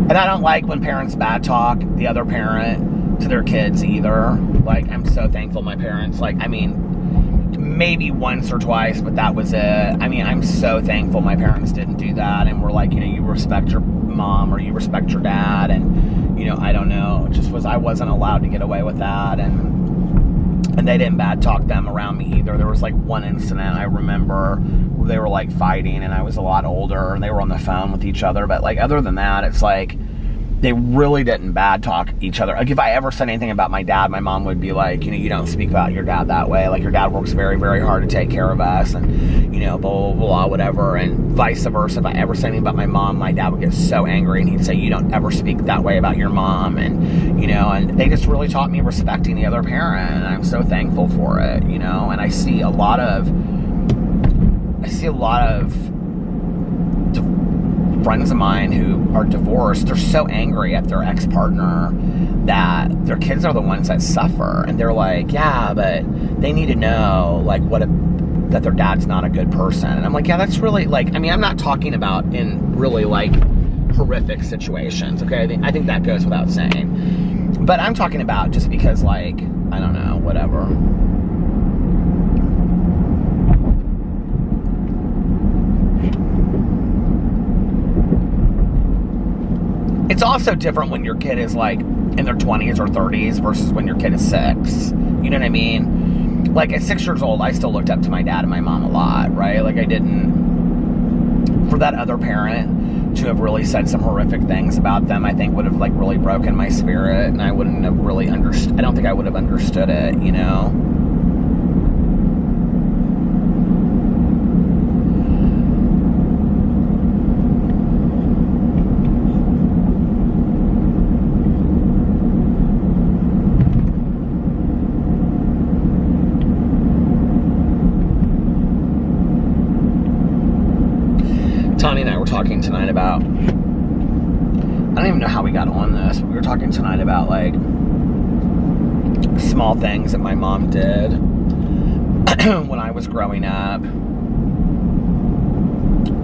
And I don't like when parents bad talk the other parent to their kids either. Like, I'm so thankful my parents, like, I mean, maybe once or twice, but that was it. I mean, I'm so thankful my parents didn't do that, and were like, you know, you respect your mom or you respect your dad, and, you know, I don't know, it just was, I wasn't allowed to get away with that, and they didn't bad talk them around me either. There was like one incident I remember where they were like fighting, and I was a lot older, and they were on the phone with each other, but like other than that, it's like, they really didn't bad talk each other. Like, if I ever said anything about my dad, my mom would be like, you know, you don't speak about your dad that way. Like, your dad works very, very hard to take care of us, and, you know, blah, blah, blah, whatever. And vice versa. If I ever said anything about my mom, my dad would get so angry, and he'd say, you don't ever speak that way about your mom. And, you know, and they just really taught me respecting the other parent, and I'm so thankful for it, you know. And I see a lot of friends of mine who are divorced. They're so angry at their ex-partner that their kids are the ones that suffer, and they're like, yeah, but they need to know, like, that their dad's not a good person. And I'm like, yeah, that's really, like, I mean, I'm not talking about in really, like, horrific situations, okay? I think that goes without saying, but I'm talking about just because, like, I don't know, whatever. It's also different when your kid is like in their 20s or 30s versus when your kid is 6. You know what I mean? Like, at 6 years old, I still looked up to my dad and my mom a lot, right? Like, I didn't, for that other parent to have really said some horrific things about them, I think would have like really broken my spirit, and I wouldn't have really understood, I don't think I would have understood it, you know? Tony and I were talking tonight about, I don't even know how we got on this, but we were talking tonight about, like, small things that my mom did when I was growing up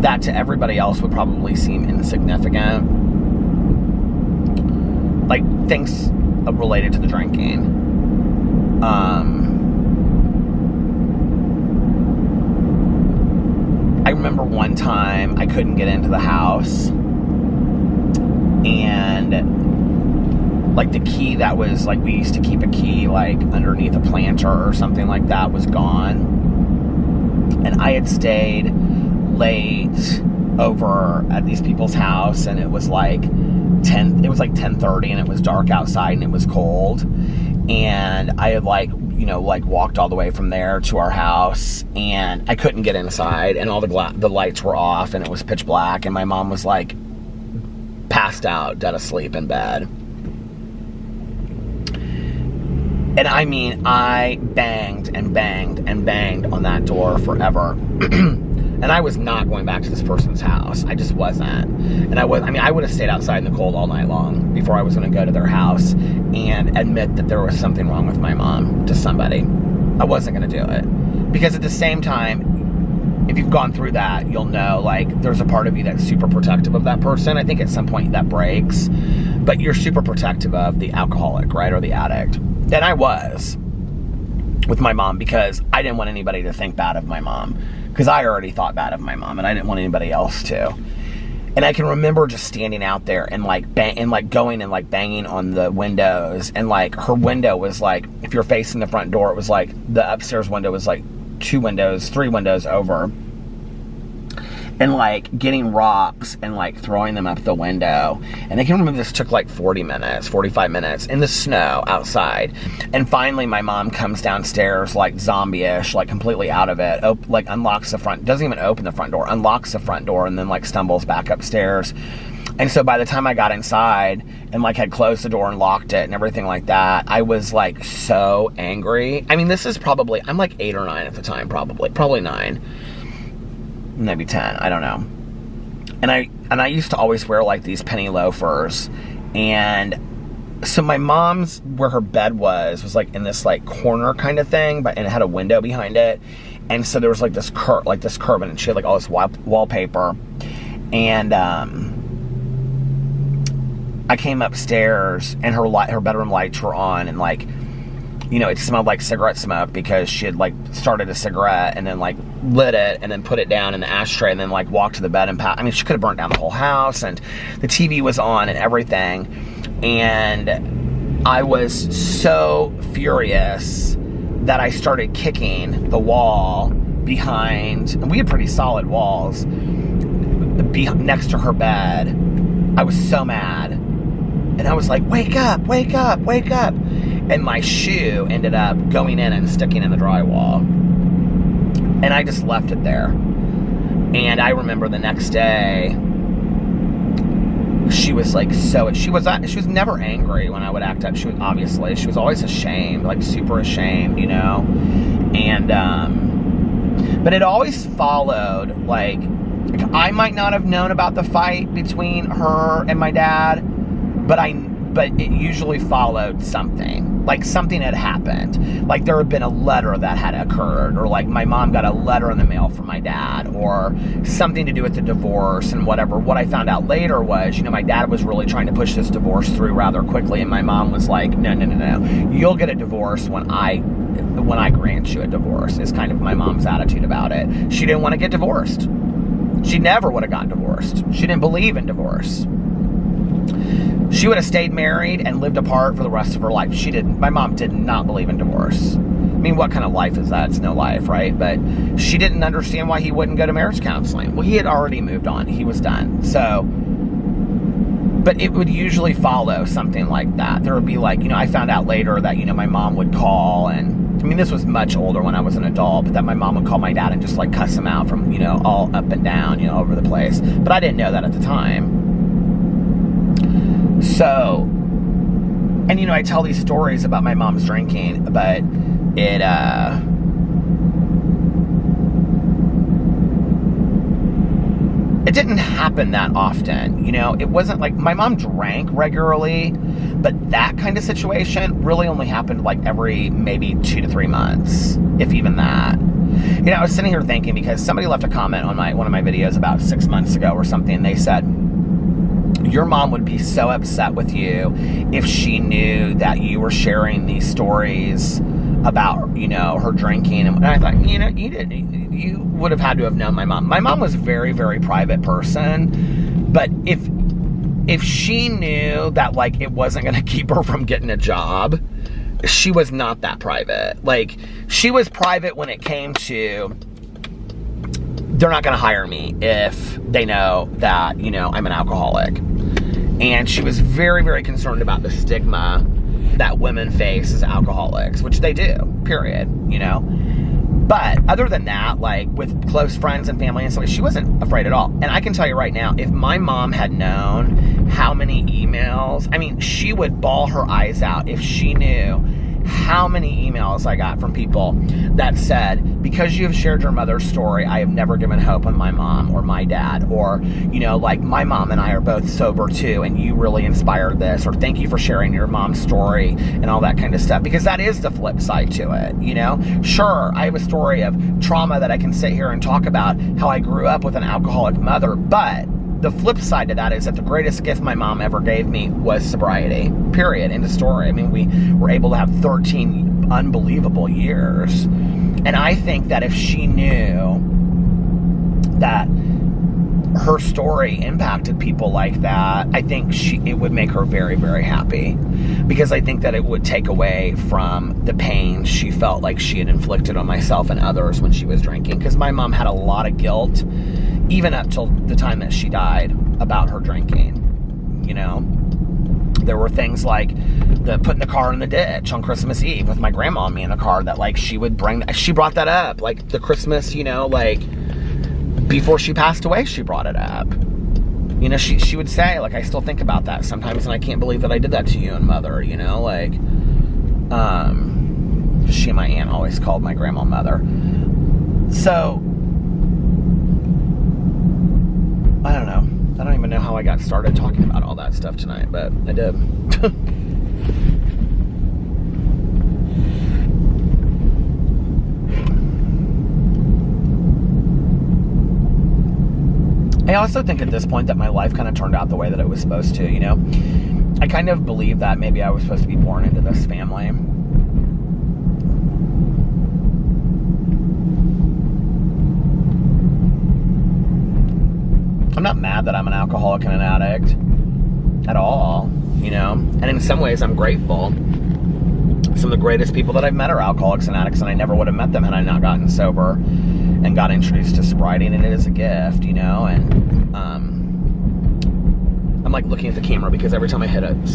that to everybody else would probably seem insignificant. Like, things related to the drinking. I remember one time I couldn't get into the house, and like the key that was, like, we used to keep a key like underneath a planter or something like that, was gone, and I had stayed late over at these people's house, and it was like 10:30, and it was dark outside, and it was cold, and I had, like, you know, like, walked all the way from there to our house, and I couldn't get inside, and all the lights were off, and it was pitch black, and my mom was, like, passed out, dead asleep in bed. And I mean, I banged and banged and banged on that door forever. And I was not going back to this person's house. I just wasn't. And I would have stayed outside in the cold all night long before I was going to go to their house and admit that there was something wrong with my mom to somebody. I wasn't going to do it. Because at the same time, if you've gone through that, you'll know, like, there's a part of you that's super protective of that person. I think at some point that breaks. But you're super protective of the alcoholic, right, or the addict. And I was with my mom, because I didn't want anybody to think bad of my mom. Because I already thought bad of my mom, and I didn't want anybody else to. And I can remember just standing out there and going and like banging on the windows, and like her window was like, if you're facing the front door, it was like the upstairs window was like 3 windows over. and like getting rocks and like throwing them up the window. And I can remember this took like 40 minutes, 45 minutes in the snow outside. And finally my mom comes downstairs like zombie-ish, like completely out of it, like unlocks the front, doesn't even open the front door, unlocks the front door, and then like stumbles back upstairs. And so by the time I got inside and like had closed the door and locked it and everything like that, I was like so angry. I mean, this is probably, I'm like 8 or 9 at the time, probably 9. Maybe 10, I don't know. And I used to always wear like these penny loafers, and so my mom's, where her bed was like in this like corner kind of thing, and it had a window behind it, and so there was like this curve, and she had like all this wallpaper, and I came upstairs and her bedroom lights were on, and like, you know, it smelled like cigarette smoke because she had like started a cigarette and then like lit it and then put it down in the ashtray and then like walked to the bed and I mean, she could have burnt down the whole house, and the TV was on and everything. And I was so furious that I started kicking the wall behind, and we had pretty solid walls next to her bed. I was so mad. And I was like, wake up, wake up, wake up. And my shoe ended up going in and sticking in the drywall. And I just left it there. And I remember the next day, she was like she was never angry when I would act up. She was always ashamed, like super ashamed, you know? And, but it always followed, like I might not have known about the fight between her and my dad, but it usually followed something. Like something had happened. Like there had been a letter that had occurred, or like my mom got a letter in the mail from my dad, or something to do with the divorce and whatever. What I found out later was, you know, my dad was really trying to push this divorce through rather quickly, and my mom was like, no. You'll get a divorce when I grant you a divorce, is kind of my mom's attitude about it. She didn't want to get divorced. She never would have gotten divorced. She didn't believe in divorce. She would have stayed married and lived apart for the rest of her life. My mom did not believe in divorce. I mean, what kind of life is that? It's no life, right? But she didn't understand why he wouldn't go to marriage counseling. Well, he had already moved on. He was done. So, but it would usually follow something like that. There would be like, you know, I found out later that, you know, my mom would call, and I mean, this was much older when I was an adult, but that my mom would call my dad and just like cuss him out from, you know, all up and down, you know, over the place. But I didn't know that at the time. So, and you know, I tell these stories about my mom's drinking, but it didn't happen that often, you know. It wasn't like my mom drank regularly, but that kind of situation really only happened like every maybe 2 to 3 months, if even that. You know, I was sitting here thinking, because somebody left a comment on one of my videos about 6 months ago or something. They said, your mom would be so upset with you if she knew that you were sharing these stories about, you know, her drinking. And I thought, you know, you would have had to have known my mom. My mom was a very, very private person, but if she knew that, like, it wasn't going to keep her from getting a job, she was not that private. Like, she was private when it came to, they're not going to hire me if they know that, you know, I'm an alcoholic. And she was very, very concerned about the stigma that women face as alcoholics, which they do, period, you know. But other than that, like with close friends and family and stuff, she wasn't afraid at all. And I can tell you right now, if my mom had known how many emails, I mean, she would bawl her eyes out if she knew how many emails I got from people that said, because you have shared your mother's story, I have never given hope on my mom or my dad, or, you know, like, my mom and I are both sober too, and you really inspired this, or thank you for sharing your mom's story, and all that kind of stuff, because that is the flip side to it, you know. Sure, I have a story of trauma that I can sit here and talk about how I grew up with an alcoholic mother, but the flip side to that is that the greatest gift my mom ever gave me was sobriety, period, end of story. I mean, we were able to have 13 unbelievable years. And I think that if she knew that her story impacted people like that, I think it would make her very, very happy. Because I think that it would take away from the pain she felt like she had inflicted on myself and others when she was drinking. Because my mom had a lot of guilt even up till the time that she died, about her drinking, you know? There were things like putting the car in the ditch on Christmas Eve with my grandma and me in the car that, like, she brought that up, like, the Christmas, you know, like, before she passed away, she brought it up. You know, she would say, like, I still think about that sometimes, and I can't believe that I did that to you and Mother, you know, like, she and my aunt always called my grandma Mother. So, I don't know. I don't even know how I got started talking about all that stuff tonight, but I did. I also think at this point that my life kind of turned out the way that it was supposed to, you know? I kind of believe that maybe I was supposed to be born into this family. I'm not mad that I'm an alcoholic and an addict at all, you know? And in some ways, I'm grateful. Some of the greatest people that I've met are alcoholics and addicts, and I never would have met them had I not gotten sober and got introduced to sobriety, and it is a gift, you know? And I'm like looking at the camera because every time I hit a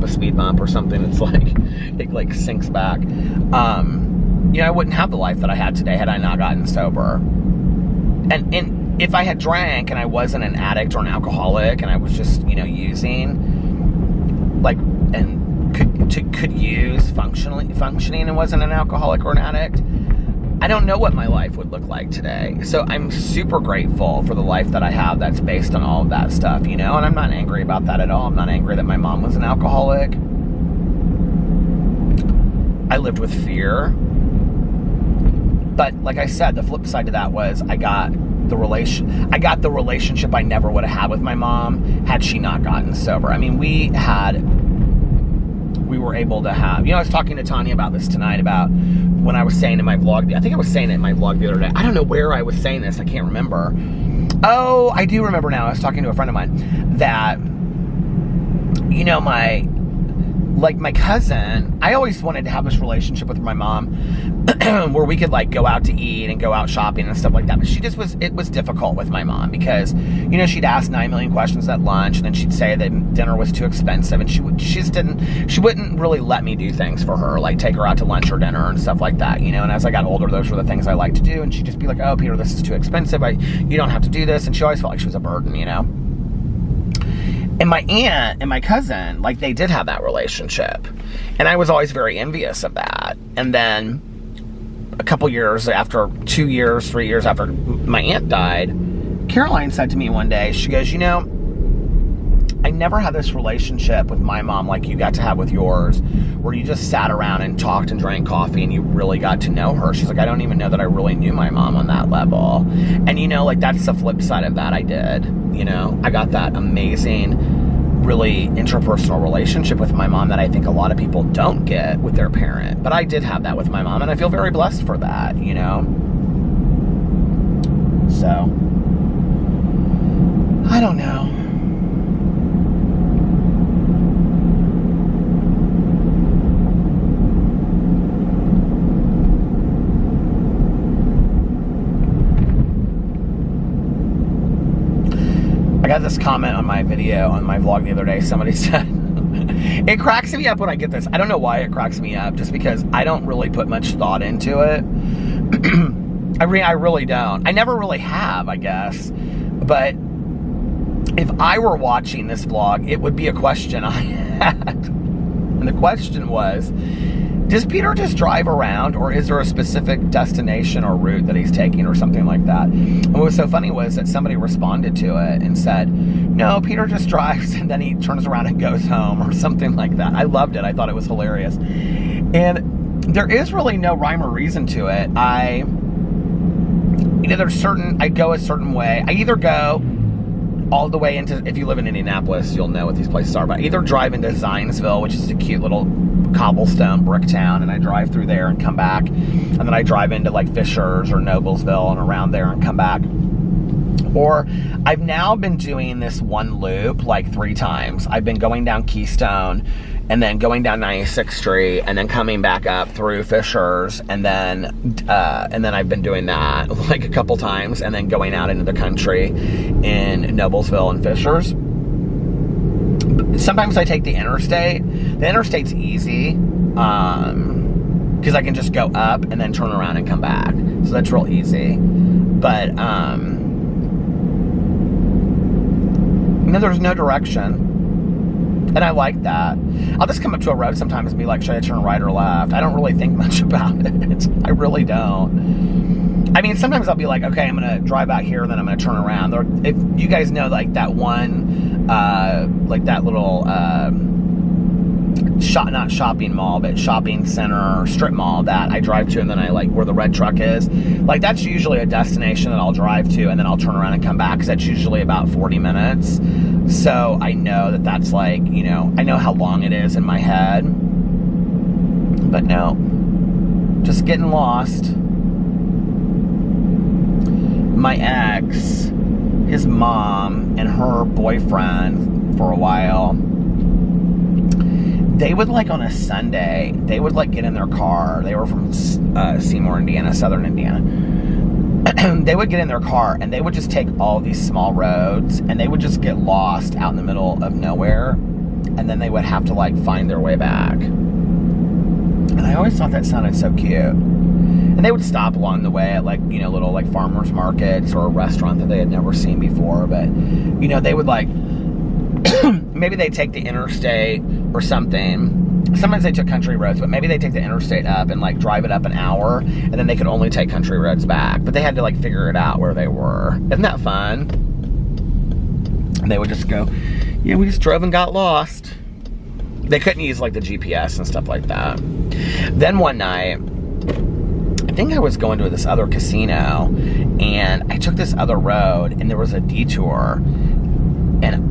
speed bump or something, it's like, it like sinks back. You know, I wouldn't have the life that I had today had I not gotten sober. And if I had drank and I wasn't an addict or an alcoholic and I was just, you know, using, like, and could use functioning and wasn't an alcoholic or an addict, I don't know what my life would look like today. So I'm super grateful for the life that I have that's based on all of that stuff, you know? And I'm not angry about that at all. I'm not angry that my mom was an alcoholic. I lived with fear. But like I said, the flip side to that was I got the relationship I never would have had with my mom had she not gotten sober. I mean, we were able to have, you know, I was talking to Tanya about this tonight, about when I was saying in my vlog, I think I was saying it in my vlog the other day. I don't know where I was saying this, I can't remember. Oh, I do remember now. I was talking to a friend of mine that, you know, my cousin, I always wanted to have this relationship with my mom where we could, like, go out to eat and go out shopping and stuff like that. But it was difficult with my mom because, you know, she'd ask 9 million questions at lunch, and then she'd say that dinner was too expensive, and she wouldn't really let me do things for her, like take her out to lunch or dinner and stuff like that, you know. And as I got older, those were the things I liked to do, and she'd just be like, oh, Peter, this is too expensive. You don't have to do this. And she always felt like she was a burden, you know. And my aunt and my cousin, like, they did have that relationship. And I was always very envious of that. And then a couple years after, 2 years, 3 years after my aunt died, Caroline said to me one day, she goes, you know, I never had this relationship with my mom like you got to have with yours, where you just sat around and talked and drank coffee and you really got to know her. She's like, I don't even know that I really knew my mom on that level. And, you know, like, that's the flip side of that. I did, you know, I got that amazing, really interpersonal relationship with my mom that I think a lot of people don't get with their parent. But I did have that with my mom, and I feel very blessed for that, you know. So, I don't know. I got this comment on my video, on my vlog the other day. Somebody said, it cracks me up when I get this. I don't know why it cracks me up, just because I don't really put much thought into it. I really don't. I never really have, I guess. But if I were watching this vlog, it would be a question I had. And the question was, does Peter just drive around, or is there a specific destination or route that he's taking or something like that? And what was so funny was that somebody responded to it and said, no, Peter just drives and then he turns around and goes home, or something like that. I loved it. I thought it was hilarious. And there is really no rhyme or reason to it. I go a certain way. I either go all the way into, if you live in Indianapolis, you'll know what these places are, but I either drive into Zionsville, which is a cute little cobblestone brick town, and I drive through there and come back, and then I drive into like Fishers or Noblesville and around there and come back, Or I've now been doing this one loop like 3 times. I've been going down Keystone and then going down 96th Street and then coming back up through Fishers, and then I've been doing that like a couple times, and then going out into the country in Noblesville and Fishers. Sometimes I take the interstate. The interstate's easy because I can just go up and then turn around and come back. So that's real easy. But there's no direction. And I like that. I'll just come up to a road sometimes and be like, should I turn right or left? I don't really think much about it. I really don't. I mean, sometimes I'll be like, okay, I'm going to drive out here and then I'm going to turn around. Or if you guys know, like that one, like that little, not shopping mall, but shopping center, strip mall that I drive to, and then I like where the red truck is. Like that's usually a destination that I'll drive to, and then I'll turn around and come back, because that's usually about 40 minutes. So I know that that's like, you know, I know how long it is in my head. But no, just getting lost. My ex, his mom, and her boyfriend for a while, they would like on a Sunday, they would like get in their car. They were from Seymour, Indiana, southern Indiana. They would get in their car and they would just take all these small roads and they would just get lost out in the middle of nowhere, and then they would have to like find their way back. And I always thought that sounded so cute. And they would stop along the way at like, you know, little like farmers markets or a restaurant that they had never seen before. But, you know, they would like, maybe they take the interstate or something. Sometimes they took country roads, but maybe they take the interstate up and like drive it up an hour, and then they could only take country roads back. But they had to like figure it out where they were. Isn't that fun? And they would just go, yeah, we just drove and got lost. They couldn't use like the GPS and stuff like that. Then one night, I think I was going to this other casino, and I took this other road, and there was a detour, and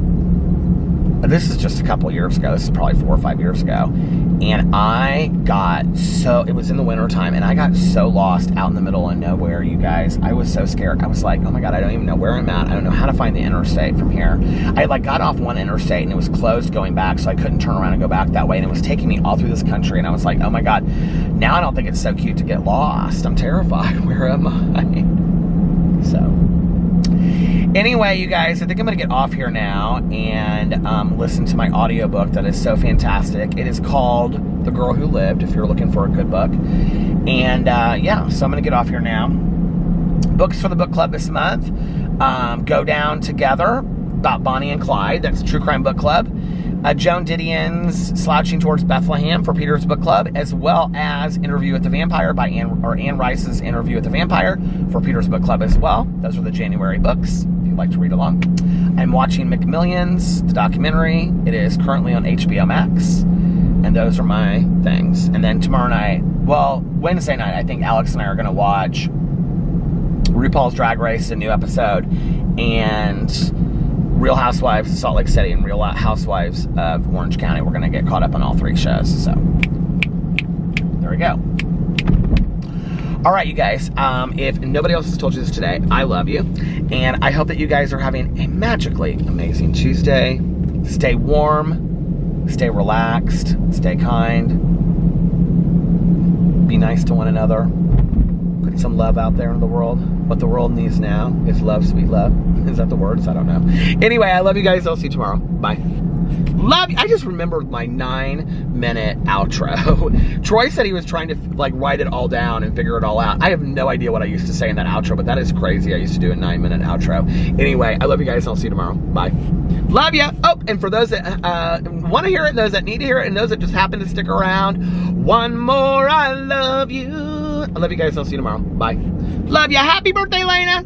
this is just a couple years ago. This is probably 4 or 5 years ago. And I got so, it was in the wintertime, and I got so lost out in the middle of nowhere, you guys. I was so scared. I was like, oh my God, I don't even know where I'm at. I don't know how to find the interstate from here. I like got off one interstate and it was closed going back, so I couldn't turn around and go back that way. And it was taking me all through this country. And I was like, oh my God, now I don't think it's so cute to get lost. I'm terrified. Where am I? So anyway, you guys, I think I'm going to get off here now and listen to my audiobook that is so fantastic. It is called The Girl Who Lived, if you're looking for a good book. And yeah, so I'm going to get off here now. Books for the book club this month. Go Down Together, about Bonnie and Clyde. That's a true crime book club. Joan Didion's Slouching Towards Bethlehem for Peter's Book Club, as well as Interview with the Vampire by Anne Rice's Interview with the Vampire for Peter's Book Club as well. Those are the January books, if you'd like to read along. I'm watching McMillions, the documentary. It is currently on HBO Max, and those are my things. And then tomorrow night, well, Wednesday night, I think Alex and I are going to watch RuPaul's Drag Race, a new episode, and Real Housewives of Salt Lake City and Real Housewives of Orange County. We're going to get caught up on all 3 shows. So, there we go. All right, you guys. If nobody else has told you this today, I love you. And I hope that you guys are having a magically amazing Tuesday. Stay warm. Stay relaxed. Stay kind. Be nice to one another. Put some love out there in the world. What the world needs now is love, sweet love. Is that the words? I don't know. Anyway, I love you guys. I'll see you tomorrow. Bye. Love you. I just remembered my 9-minute outro. Troy said he was trying to like write it all down and figure it all out. I have no idea what I used to say in that outro, but that is crazy. I used to do a 9-minute outro. Anyway, I love you guys. I'll see you tomorrow. Bye. Love you. Oh, and for those that want to hear it, those that need to hear it, and those that just happen to stick around, one more I love you. I love you guys. I'll see you tomorrow. Bye. Love you. Happy birthday, Lena.